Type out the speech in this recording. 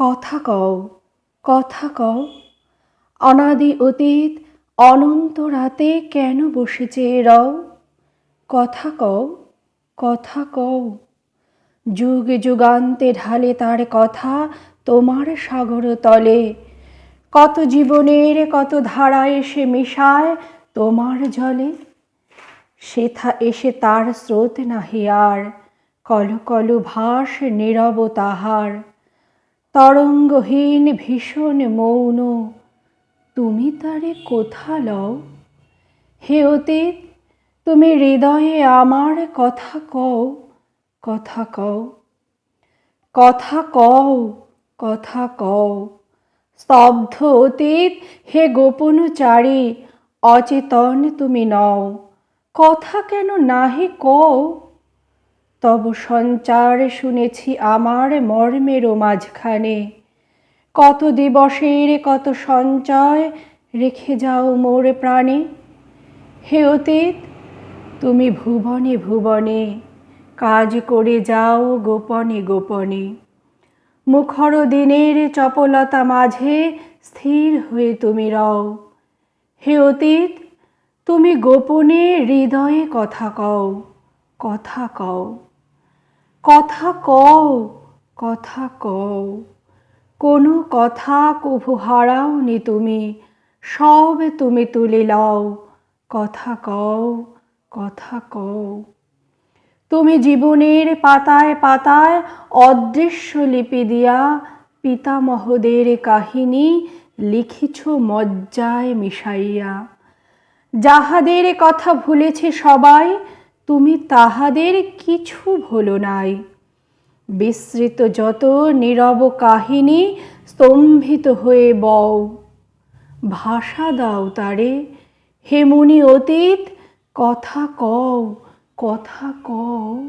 কথা কও, কথা কও, অনাদি অতীত অনন্ত রাতে কেন বসে চেয়ে রও? কথা কও, কথা কও, যুগ যুগান্তে ঢালে তার কথা তোমার সাগর তলে। কত জীবনের কত ধারা এসে মিশায় তোমার জলে। সেথা এসে তার স্রোত নাহি আর, কল কল ভাস নীরব তাহার। তরঙ্গহীন ভীষণ মৌন, তুমি তারে কোথা লও? হে অতীত, তুমি হৃদয়ে আমার কথা কও, কথা কও, কথা কও, কথা কও। স্তব্ধ অতীত হে গোপনচারী, অচেতন তুমি নও, কথা কেন নাহি কও? তব সঞ্চার শুনেছি আমার মর্মেরও মাঝখানে। কত দিবসের কত সঞ্চয় রেখে যাও মোর প্রাণে। হে অতীত, তুমি ভুবনে ভুবনে কাজ করে যাও গোপনে গোপনে। মুখর দিনের চপলতা মাঝে স্থির হয়ে তুমি রও। হে অতীত, তুমি গোপনে হৃদয়ে কথা কও, কথা কও, কথা কও, কথা কও। কোনো কথা কভু হারাওনি তুমি, সব তুমি তুলে লও। কথা কও, কথা কও। তুমি জীবনের পাতায় পাতায় অদৃশ্য লিপি দিয়া পিতামহদের কাহিনী লিখিছ মজ্জায় মিশাইয়া। যাহাদের কথা ভুলেছে সবাই, তুমি তাহাদের কিছু ভুলো নাই। বিস্মৃত যত নীরব কাহিনী স্তম্ভিত হয়ে বও। ভাষা দাও তারে, হে মুনি অতীত, কথা কও, কথা কও।